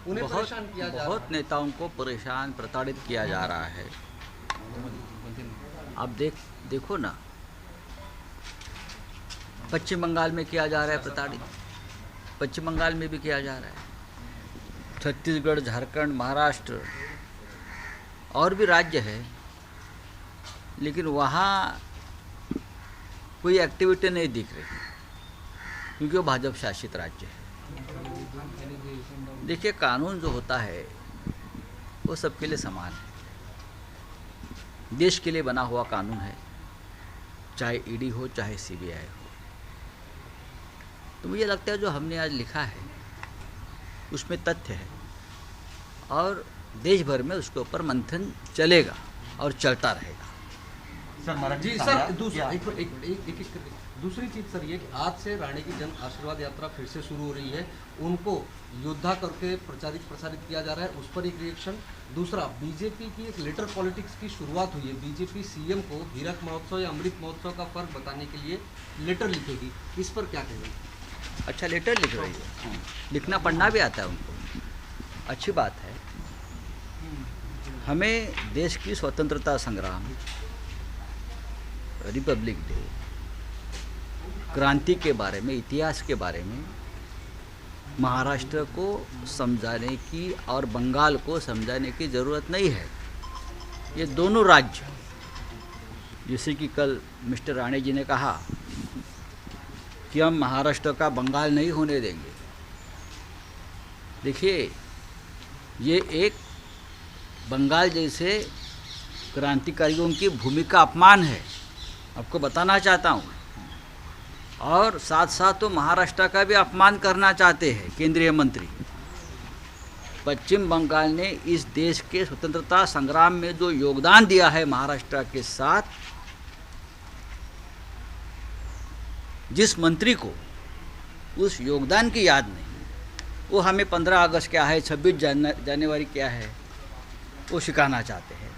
उन्हें परेशान किया जा रहा बहुत है। नेताओं को परेशान प्रताड़ित किया जा रहा है। आप देखो ना, पश्चिम बंगाल में किया जा रहा है प्रताड़ित, पश्चिम बंगाल में भी किया जा रहा है, छत्तीसगढ़, झारखंड, महाराष्ट्र और भी राज्य है, लेकिन वहाँ कोई एक्टिविटी नहीं दिख रही क्योंकि वो भाजपा शासित राज्य है। देखिए, कानून जो होता है वो सबके लिए समान है, देश के लिए बना हुआ कानून है, चाहे ईडी हो चाहे सीबीआई हो। तो मुझे लगता है जो हमने आज लिखा है उसमें तथ्य है और देश भर में उसके ऊपर मंथन चलेगा और चलता रहेगा। जी सर, दूसरा दूसरी चीज सर ये कि आज से रानी की जन आशीर्वाद यात्रा फिर से शुरू हो रही है, उनको योद्धा करके प्रसारित किया जा रहा है, उस पर एक रिएक्शन। दूसरा, बीजेपी की एक लेटर पॉलिटिक्स की शुरुआत हुई है, बीजेपी सीएम को हीरक महोत्सव या अमृत महोत्सव का फर्क बताने के लिए लेटर लिखेगी, इस पर क्या कहेंगे? अच्छा, लेटर लिख रही है, लिखना पढ़ना भी आता है उनको, अच्छी बात है। हमें देश की स्वतंत्रता संग्राम, रिपब्लिक डे, क्रांति के बारे में, इतिहास के बारे में महाराष्ट्र को समझाने की और बंगाल को समझाने की ज़रूरत नहीं है। ये दोनों राज्य, जैसे कि कल मिस्टर राणे जी ने कहा कि हम महाराष्ट्र का बंगाल नहीं होने देंगे। देखिए, ये एक बंगाल जैसे क्रांतिकारियों की भूमिका अपमान है, आपको बताना चाहता हूँ। और साथ साथ तो महाराष्ट्र का भी अपमान करना चाहते हैं केंद्रीय मंत्री। पश्चिम बंगाल ने इस देश के स्वतंत्रता संग्राम में जो योगदान दिया है महाराष्ट्र के साथ, जिस मंत्री को उस योगदान की याद नहीं, वो हमें 15 अगस्त क्या है, 26 जनवरी क्या है, वो सिखाना चाहते हैं।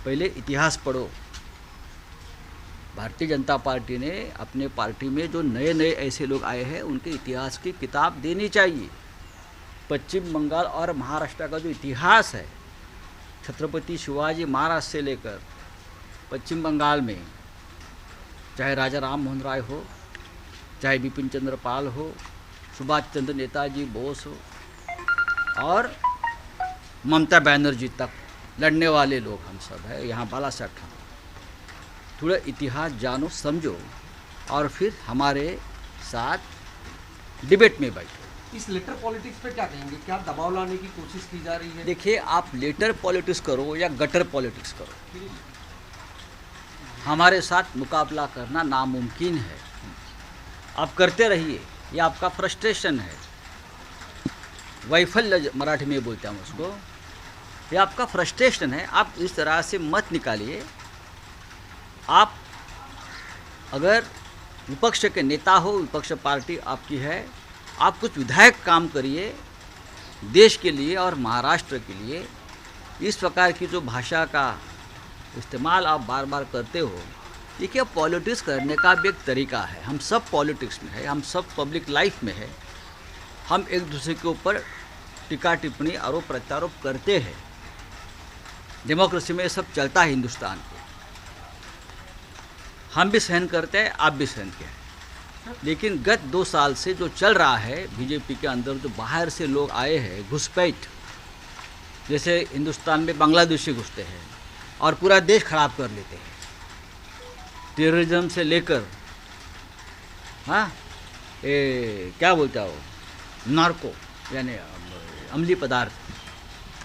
पहले इतिहास पढ़ो। भारतीय जनता पार्टी ने अपने पार्टी में जो नए नए ऐसे लोग आए हैं उनके इतिहास की किताब देनी चाहिए। पश्चिम बंगाल और महाराष्ट्र का जो इतिहास है, छत्रपति शिवाजी महाराज से लेकर पश्चिम बंगाल में चाहे राजा राम मोहन राय हो, चाहे बिपिन चंद्र पाल हो, सुभाष चंद्र नेताजी बोस हो और ममता बनर्जी तक लड़ने वाले लोग हम सब हैं यहाँ, बाला साहब ठाकरे। थोड़ा इतिहास जानो, समझो और फिर हमारे साथ डिबेट में बैठो। इस लेटर पॉलिटिक्स पे क्या कहेंगे? क्या दबाव लाने की कोशिश की जा रही है? देखिए, आप लेटर पॉलिटिक्स करो या गटर पॉलिटिक्स करो, हमारे साथ मुकाबला करना नामुमकिन है। आप करते रहिए, ये आपका फ्रस्ट्रेशन है, वैफल्य मराठी में बोलते हैं उसको, ये आपका फ्रस्ट्रेशन है। आप इस तरह से मत निकालिए। आप अगर विपक्ष के नेता हो, विपक्ष पार्टी आपकी है, आप कुछ विधायक काम करिए देश के लिए और महाराष्ट्र के लिए। इस प्रकार की जो भाषा का इस्तेमाल आप बार बार करते हो, देखिए, पॉलिटिक्स करने का भी एक तरीका है। हम सब पॉलिटिक्स में है, हम सब पब्लिक लाइफ में है, हम एक दूसरे के ऊपर टीका टिप्पणी, आरोप प्रत्यारोप करते हैं। डेमोक्रेसी में ये सब चलता है हिंदुस्तान के, हम भी सहन करते हैं, आप भी सहन किया है। लेकिन गत 2 साल से जो चल रहा है बीजेपी के अंदर, जो बाहर से लोग आए हैं घुसपैठ, जैसे हिंदुस्तान में बांग्लादेशी घुसते हैं और पूरा देश खराब कर लेते हैं, टेररिज्म से लेकर, हाँ, क्या बोलता है वो, नार्को यानी अम्लीय पदार्थ,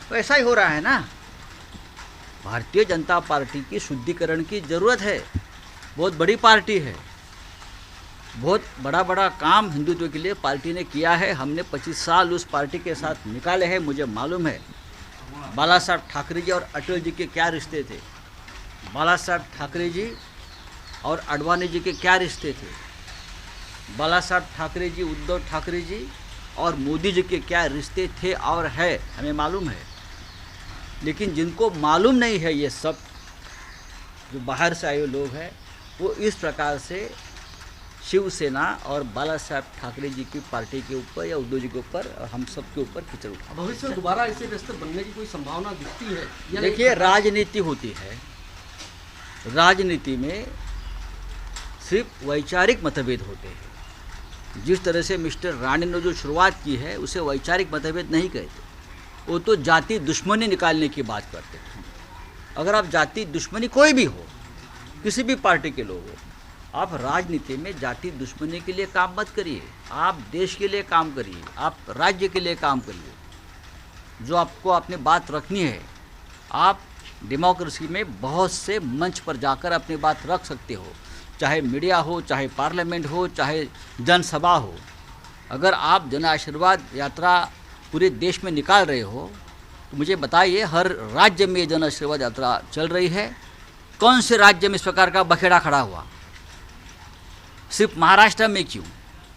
तो ऐसा ही हो रहा है ना। भारतीय जनता पार्टी की शुद्धिकरण की ज़रूरत है। बहुत बड़ी पार्टी है, बहुत बड़ा बड़ा काम हिंदुत्व के लिए पार्टी ने किया है। हमने 25 साल उस पार्टी के साथ निकाले हैं, मुझे मालूम है। बाला साहब ठाकरे जी और अटल जी के क्या रिश्ते थे, बाला साहब ठाकरे जी और अडवाणी जी के क्या रिश्ते थे, बाला साहब ठाकरे जी, उद्धव ठाकरे जी और मोदी जी के क्या रिश्ते थे और है, हमें मालूम है। लेकिन जिनको मालूम नहीं है, ये सब जो बाहर से आए हुए लोग हैं, वो इस प्रकार से शिवसेना और बाला साहब ठाकरे जी की पार्टी के ऊपर या उद्धव जी के ऊपर और हम सब के ऊपर कीचड़ उठा। भविष्य में दोबारा ऐसे रिश्ते बनने की कोई संभावना दिखती है या देखिए, राजनीति होती है, राजनीति में सिर्फ वैचारिक मतभेद होते हैं। जिस तरह से मिस्टर राणे ने जो शुरुआत की है उसे वैचारिक मतभेद नहीं कहते, वो तो जाति दुश्मनी निकालने की बात करते हैं। अगर आप जाति दुश्मनी कोई भी हो, किसी भी पार्टी के लोग हो, आप राजनीति में जाति दुश्मनी के लिए काम मत करिए। आप देश के लिए काम करिए, आप राज्य के लिए काम करिए। जो आपको अपनी बात रखनी है, आप डेमोक्रेसी में बहुत से मंच पर जाकर अपनी बात रख सकते हो, चाहे मीडिया हो, चाहे पार्लियामेंट हो, चाहे जनसभा हो। अगर आप जन आशीर्वाद यात्रा पूरे देश में निकाल रहे हो तो मुझे बताइए, हर राज्य में जन आशीर्वाद यात्रा चल रही है, कौन से राज्य में इस प्रकार का बखेड़ा खड़ा हुआ? सिर्फ महाराष्ट्र में क्यों?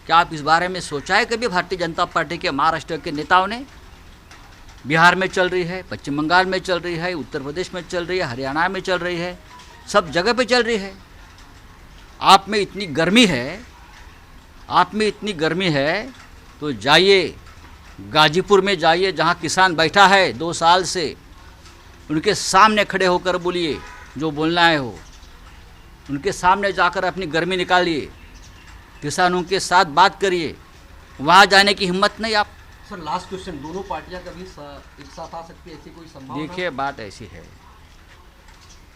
क्या आप इस बारे में सोचा है कभी भारतीय जनता पार्टी के महाराष्ट्र के नेताओं ने? बिहार में चल रही है, पश्चिम बंगाल में चल रही है, उत्तर प्रदेश में चल रही है, हरियाणा में चल रही है, सब जगह पे चल रही है। आप में इतनी गर्मी है, आप में इतनी गर्मी है तो जाइए गाजीपुर में, जाइए जहाँ किसान बैठा है 2 साल से, उनके सामने खड़े होकर बोलिए जो बोलना है हो, उनके सामने जाकर अपनी गर्मी निकालिए, किसानों के साथ बात करिए। वहाँ जाने की हिम्मत नहीं आप। सर लास्ट क्वेश्चन, दोनों पार्टियां कभी एक साथ आ सकती है, ऐसी कोई संभावना? देखिए, बात ऐसी है,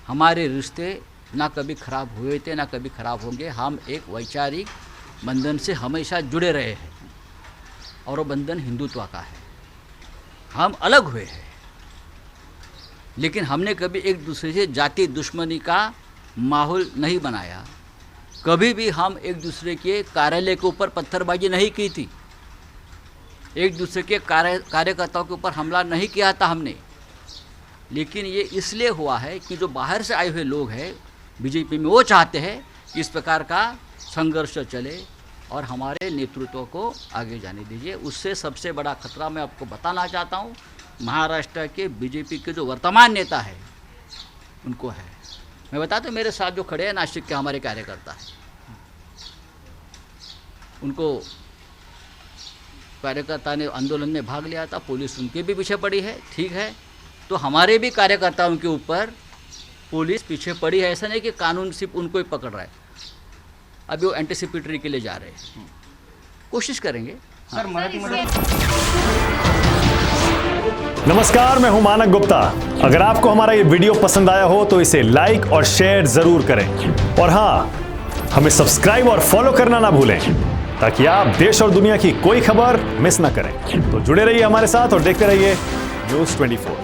हमारे रिश्ते ना कभी खराब हुए थे ना कभी खराब होंगे। हम एक वैचारिक बंधन से हमेशा जुड़े रहे हैं और वो बंधन हिंदुत्व का है। हम अलग हुए हैं लेकिन हमने कभी एक दूसरे से जाति दुश्मनी का माहौल नहीं बनाया। कभी भी हम एक दूसरे के कार्यालय के ऊपर पत्थरबाजी नहीं की थी, एक दूसरे के कार्यकर्ताओं के ऊपर हमला नहीं किया था हमने। लेकिन ये इसलिए हुआ है कि जो बाहर से आए हुए लोग हैं बीजेपी में, वो चाहते हैं कि इस प्रकार का संघर्ष चले और हमारे नेतृत्व को आगे जाने दीजिए। उससे सबसे बड़ा खतरा मैं आपको बताना चाहता हूँ, महाराष्ट्र के बीजेपी के जो वर्तमान नेता है उनको है। मैं बताता हूँ, मेरे साथ जो खड़े हैं नासिक के हमारे कार्यकर्ता हैं, उनको कार्यकर्ता ने आंदोलन में भाग लिया था, पुलिस उनके भी पीछे पड़ी है, ठीक है। तो हमारे भी कार्यकर्ताओं के ऊपर पुलिस पीछे पड़ी है। ऐसा नहीं कि कानून सिर्फ उनको ही पकड़ रहा है। अभी वो एंटीसिपेटरी के लिए जा रहे हैं, कोशिश करेंगे। सर मराठी नमस्कार, मैं हूं मानक गुप्ता। अगर आपको हमारा ये वीडियो पसंद आया हो तो इसे लाइक और शेयर जरूर करें और हाँ, हमें सब्सक्राइब और फॉलो करना ना भूलें ताकि आप देश और दुनिया की कोई खबर मिस ना करें। तो जुड़े रहिए हमारे साथ और देखते रहिए न्यूज़ 24।